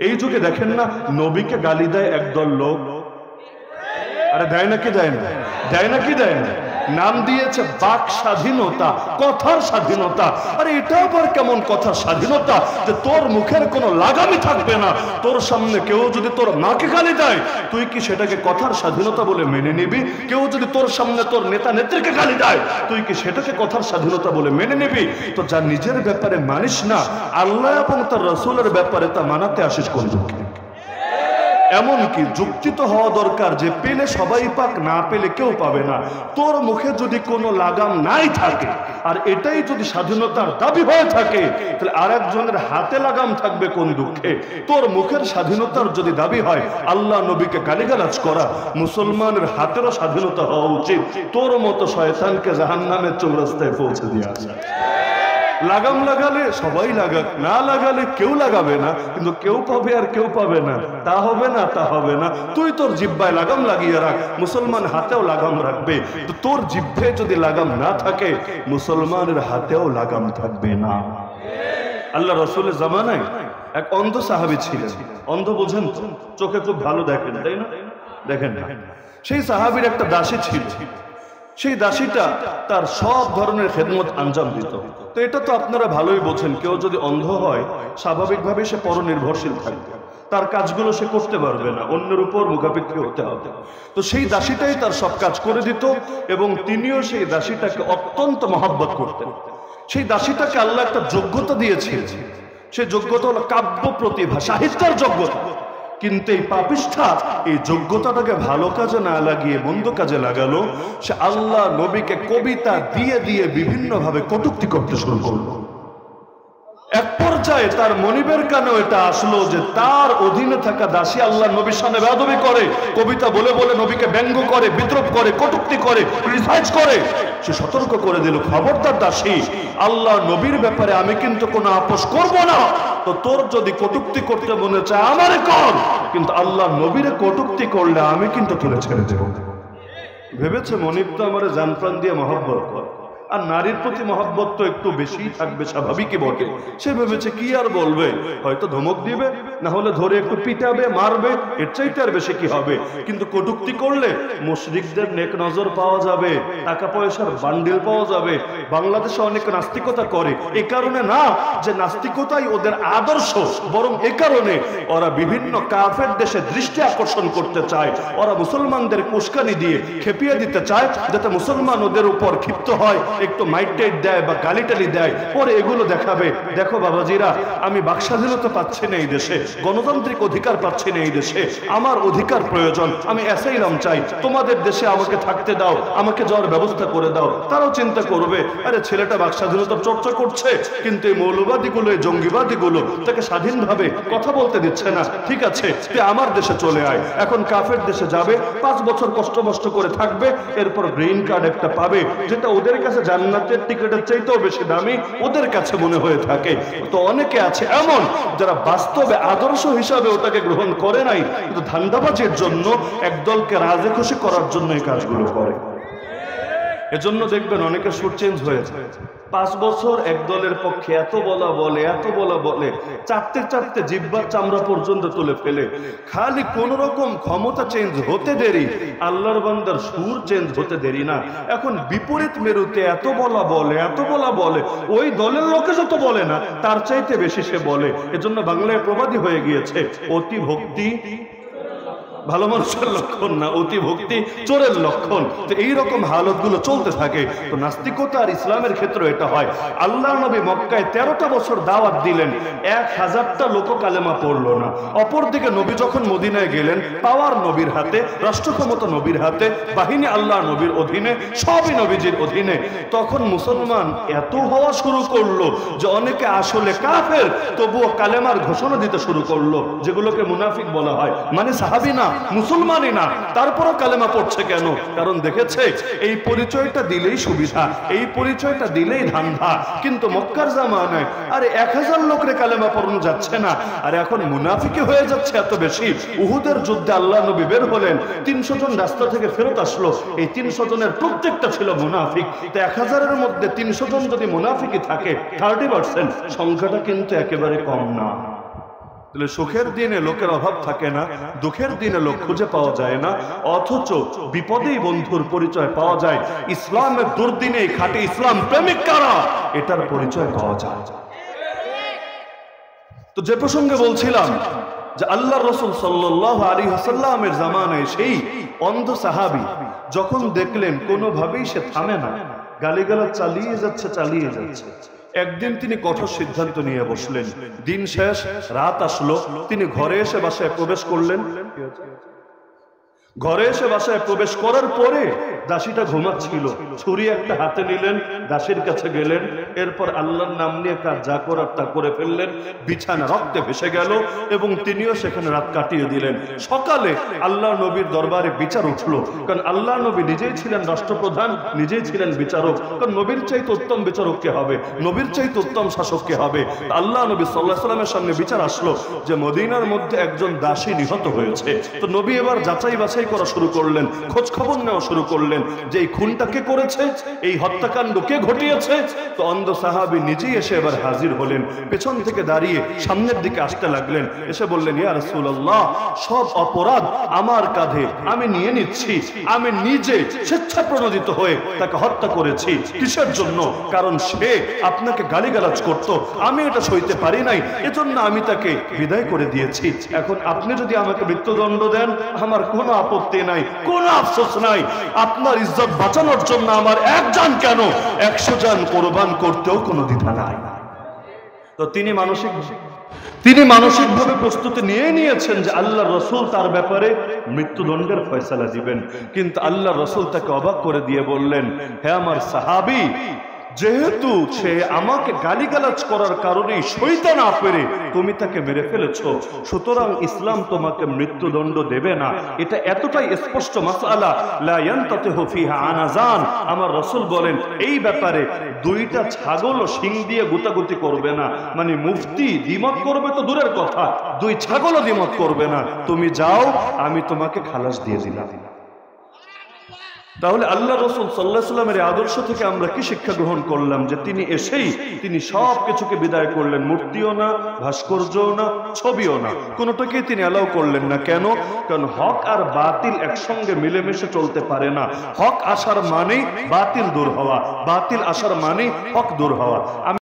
এই যুগে দেখেন না, নবীকে গালি দেয় একদল লোক। আরে দেয় নাকি দেয় না? দেয় নাকি দেয় না? নাম দিয়েছে বাক স্বাধীনতা, কথার স্বাধীনতা। আরে এটা আবার কেমন কথার স্বাধীনতা যে তোর মুখের কোনো লাগামই থাকবে না? তোর সামনে কেউ যদি তোর মাকে গালি দেয়, তুই কি সেটাকে কথার স্বাধীনতা বলে মেনে নিবি? কেউ যদি তোর সামনে তোর নেতা নেত্রীকে গালি দেয়, তুই কি সেটাকে কথার স্বাধীনতা বলে মেনে নিবি? তো যা নিজের ব্যাপারে মানিস না, আল্লাহ এবং তার রাসূলের ব্যাপারে তা মানাতে আসিস কোন যুগে? এমনকি যুক্তি তো হওয়া দরকার যে পেলে সবাই পাক, না পেলে কেউ পাবে না। তোর মুখে যদি কোনো লাগাম নাই থাকে, আর এটাই যদি স্বাধীনতার দাবি হয়ে থাকে, তাহলে আর একজনের হাতে লাগাম থাকবে কোন দুঃখে? তোর মুখের স্বাধীনতার যদি দাবি হয় আল্লাহ নবীকে গালিগালাজ করা, মুসলমানের হাতেরও স্বাধীনতা হওয়া উচিত। তোর মতো শয়তানকে জাহান্নামের চৌরাস্তায় পৌঁছে দিয়ে আসা। লাগাম লাগালে সবাই লাগাক, না লাগালে কেউ লাগাবে না, কিন্তু কেউ পাবে আর কেউ পাবে না। তা হবে না, তা হবে না। তুই তোর জিহ্বায় লাগাম লাগিয়ে রাখ, মুসলমান হাতেও লাগাম রাখবে। তো তোর জিহ্বে যদি লাগাম না থাকে, মুসলমানের হাতেও লাগাম থাকবে না। আল্লাহ রাসূলের জামানায় এক অন্ধ সাহাবী ছিলেন। অন্ধ বোঝেন তো? চোখে খুব ভালো দেখেন, তাই না? দেখেন না? সেই সাহাবীর একটা দাসী ছিল। সেই দাসীটা তার সব ধরনের খেদমত আঞ্জাম দিত। তো এটা তো আপনারা ভালোই বোঝেন, কেউ যদি অন্ধ হয় স্বাভাবিকভাবে সে পরনির্ভরশীল থাকবে, তার কাজগুলো সে করতে পারবে না, অন্যের উপর মুখাপেক্ষী হতে হবে। তো সেই দাসীটাই তার সব কাজ করে দিত, এবং তিনিও সেই দাসীটাকে অত্যন্ত মহব্বত করতেন। সেই দাসীটাকে আল্লাহ একটা যোগ্যতা দিয়েছিলেন। সেই যোগ্যতা হলো কাব্য প্রতিভা, সাহিত্যের যোগ্যতা। কিন্তু এই পাপিষ্ঠা এই যোগ্যতাটাকে ভালো কাজে না লাগিয়ে মন্দ কাজে লাগালো। সে আল্লাহ নবীকে কবিতা দিয়ে দিয়ে বিভিন্ন ভাবে কটূক্তি করতে শুরু করলো। এক পর্যায়ে তার মনিবের কানেও এটা আসলো যে তার অধীনে থাকা দাসী আল্লাহ নবীর সামনে বেয়াদবি করে, কবিতা বলে বলে নবীকে ব্যঙ্গ করে, বিদ্রূপ করে, কটূক্তি করে, ক্রিটিসাইজ করে। সে সতর্ক করে দিল, খবরদার দাসী, আল্লাহ নবীর ব্যাপারে আমি কিন্তু কোনো আপোষ করব না। তো তোর যদি কটূক্তি করতে মনে চায় আমারে কর, কিন্তু আল্লাহ নবীরে কটূক্তি করলে আমি কিন্তু তুলে ছেড়ে দেব। ভেবেছে মনিব তো আমার জান প্রাণ দিয়ে মহব্বত করে, আর নারীর প্রতি মহব্বত তো একটু বেশি থাকবে, স্বাভাবিকই বটে। সে ভেবেছে কি আর বলবে, হয়তো ধমক দিবে, না হলে ধরে একটু পিটাবে, মারবে, এর চাইতে আর বেশি কি হবে। কিন্তু কটূক্তি করলে মুশরিকদের নেক নজর পাওয়া যাবে, টাকা পয়সার বান্ডিল পাওয়া যাবে। বাংলাদেশে অনেক নাস্তিকতা করে, এ কারণে না যে নাস্তিকতাই ওদের আদর্শ, বরং এ কারণে ওরা বিভিন্ন কাফের দেশে দৃষ্টি আকর্ষণ করতে চায়। ওরা মুসলমানদের উস্কানি দিয়ে খেপিয়ে দিতে চায়, যাতে মুসলমান ওদের উপর ক্ষিপ্ত হয়, একটু মাইট দেয় বা গালিটালি দেয়, পরে এগুলো দেখাবে, দেখো বাবাজিরা, আমি বাক স্বাধীনতা পাচ্ছি না এই দেশে, গণতান্ত্রিক অধিকার পাচ্ছি না এই দেশে, আমার অধিকার প্রয়োজন, আমি অ্যাসাইলাম চাই, তোমাদের দেশে আমাকে থাকতে দাও, আমাকে যাওয়ার ব্যবস্থা করে দাও। তারাও চিন্তা করবে, আরে ছেলেটা বাক স্বাধীনতার চর্চা করছে, কিন্তু এই মৌলবাদীগুলো, এই জঙ্গিবাদীগুলো তাকে স্বাধীনভাবে কথা বলতে দিচ্ছে না। ঠিক আছে, তুই আমার দেশে চলে আয়। এখন কাফের দেশে যাবে, 5 বছর কষ্ট করে থাকবে, এরপর গ্রিন কার্ড একটা পাবে, যেটা ওদের কাছে জান্নাতের টিকিটের চাইতেও বেশি দামি ওদের কাছে মনে হয়ে থাকে। তো অনেকে আছে এমন যারা বাস্তবে আদর্শ হিসাবে ওটাকে গ্রহণ করে নাই, কিন্তু ধান্দাবাজির জন্য একদলকে রাজে খুশি করার জন্য এই কাজগুলো করে। এজন্য দেখবেন অনেকের সুর চেঞ্জ হয়েছে। 5 বছর এক দলের পক্ষে এত বলা বলে, এত বলা বলে, চাপতে চাপতে জিহ্বার চামড়া পর্যন্ত তুলে ফেলে। খালি কোন রকম ক্ষমতা চেঞ্জ হতে দেরি, আল্লাহর বান্দার সুর চেঞ্জ হতে দেরি না। এখন বিপরীত মেরুতে এত বলা বলে, এত বলা বলে, ওই দলের লোকে যত বলে না তার চাইতে বেশি সে বলে। এজন্য বাংলায় প্রবাদী হয়ে গিয়েছে, অতি ভক্তি ভালো মানুষের লক্ষণ না, অতি ভক্তি চোরের লক্ষণ। তো এইরকম হালত গুলো চলতে থাকে। তো নাস্তিকতা আর ইসলামের ক্ষেত্রে এটা হয়। আল্লাহ নবী মক্কায় 13টা বছর দাওয়াত দিলেন, 1000টা লোক কালেমা পড়লো না। অপরদিকে নবী যখন মদিনায় গেলেন, পাওয়ার নবীর হাতে, রাষ্ট্র ক্ষমতা নবীর হাতে, বাহিনী আল্লাহ নবীর অধীনে, সবই নবীজির অধীনে। তখন মুসলমান এত হওয়া শুরু করলো যে অনেকে আসলে কাফের, তবুও কালেমার ঘোষণা দিতে শুরু করলো, যেগুলোকে মুনাফিক বলা হয়। মানে সাহাবী না, মুসলমানই না, তারপরও কালেমা পড়ছে কেন? কারণ দেখেছে এই পরিচয়টা দিলেই সুবিধা, এই পরিচয়টা দিলেই ধান্দা। কিন্তু মক্কার জামানায় আরে 1000 লোকরে কালেমা পড়ানো যাচ্ছে না, আর এখন মুনাফিকি হয়ে যাচ্ছে এত বেশি। উহুদের যুদ্ধে আল্লাহ নবী বের হলেন, 300 জন রাস্তা থেকে ফেরত আসলো, এই 300 জনের প্রত্যেকটা ছিল মুনাফিক। তো 1000-এর মধ্যে 300 জন যদি মুনাফিকি থাকে, 30%, সংখ্যাটা কিন্তু একেবারে কম না। তাহলে সুখের দিনে লোকের অভাব থাকে না, দুঃখের দিনে লোক খুঁজে পাওয়া যায় না, অথচ বিপদেই বন্ধুর পরিচয় পাওয়া যায়। ইসলামের দুর্দিনে খাঁটি ইসলাম প্রেমিক কারা, এটার পরিচয় পাওয়া যায়। তো যে প্রসঙ্গে বলছিলাম যে আল্লাহ রাসূল সাল্লাল্লাহু আলাইহি ওয়াসাল্লামের জামানায় সেই অন্ধ সাহাবী যখন দেখলেন কোনোভাবেই সে থামে না, গালিগালাজ চালিয়ে যাচ্ছে, একদিন তিনি কঠোর সিদ্ধান্ত নিয়ে বসলেন। দিন শেষ, রাত আসলো, তিনি ঘরে এসে বাসায় প্রবেশ করলেন। ঘরে এসে বাসায় প্রবেশ করার পরে দাসীটা ঘুমাচ্ছিল, ছুরি একটা হাতে নিলেন, দাসীর কাছে গেলেন, এরপর আল্লাহর নাম নিয়ে কাজ যা করার তা করে ফেললেন। বিছানা রক্তে ভেসে গেল এবং তিনিও সেখানে রাত কাটিয়ে দিলেন। সকালে আল্লাহ নবীর দরবারে বিচার উঠলো, কারণ আল্লাহ নবী নিজেই ছিলেন রাষ্ট্রপ্রধান, নিজেই ছিলেন বিচারক। কারণ নবীর চাইতে উত্তম বিচারক কে হবে, নবীর চাইতে উত্তম শাসক কে হবে? আল্লাহ নবী সাল্লাল্লাহু আলাইহি ওয়াসাল্লামের সামনে বিচার আসলো যে মদিনার মধ্যে একজন দাসী নিহত হয়েছে। তো নবী এবার যাচাই বাছাই করা শুরু করলেন, খোঁজ খবর নেওয়া শুরু করলেন যে এই খুনটা কে করেছে, এই হত্যাকাণ্ড কে ঘটিয়েছে। তো অন্ধ সাহাবী নিজেই এসে এবার হাজির হলেন, পেছন থেকে দাঁড়িয়ে সামনের দিকে আসতে লাগলেন, এসে বললেন, ইয়া রাসূলুল্লাহ, সব অপরাধ আমার কাঁধে, আমি নিয়ে নিচ্ছি, আমি নিজে স্বেচ্ছাপ্রণোদিত হয়ে তাকে হত্যা করেছি। কিসের জন্য? কারণ সে আপনাকে গালিগালাজ করত, আমি এটা সইতে পারি নাই, এজন্য আমি তাকে বিদায় করে দিয়েছি। এখন আপনি যদি আমাকে মৃত্যুদণ্ড দেন আমার কোনো আপত্তি নাই, কোনো আফসোস নাই। আপনার ইজ্জত বাঁচানোর জন্য আমার এক জান কেন 100 জান কোরবান করতেও কোনো দ্বিধা নাই। তো তিনি মানসিকভাবে প্রস্তুতি নিয়ে নিয়েছেন যে আল্লাহ রাসূল তার ব্যাপারে মৃত্যুদণ্ডের ফয়সালা দিবেন। কিন্তু আল্লাহ রাসূল তাকে অবাক করে দিয়ে বললেন, হে আমার সাহাবী, যেহেতু সে আমাকে গালিগালাজ করার কারণেই সইতে না পেরে তুমি তাকে মেরে ফেলেছো, সুতরাং ইসলাম তোমাকে মৃত্যুদণ্ড দেবে না। এটা এতটাই স্পষ্ট মাসআলা, লা ইয়ানতাতিহু ফিহা আনাজান। আমার রাসূল বলেন এই ব্যাপারে দুইটা ছাগলও শিং দিয়ে গুতাগুতি করবে না। মানে মুফতি দ্বিমত করবে তো দূরের কথা, দুই ছাগলও দ্বিমত করবে না। তুমি যাও, আমি তোমাকে খালাস দিয়ে দিলাম। তাহলে আল্লাহ রাসূল সাল্লাল্লাহু আলাইহি ওয়াসাল্লামের আদর্শ থেকে আমরা কি শিক্ষা গ্রহণ করলাম? যে তিনি এসেই তিনি সব কিছুকে বিদায় করলেন, মূর্তিও না, ভাস্কর্যও না, ছবিও না, কোনোটাকেই তিনি অ্যালাউ করলেন না। কেন? কারণ হক আর বাতিল একসঙ্গে মিলেমিশে চলতে পারে না। হক আসার মানেই বাতিল দূর হওয়া, বাতিল আসার মানেই হক দূর হওয়া।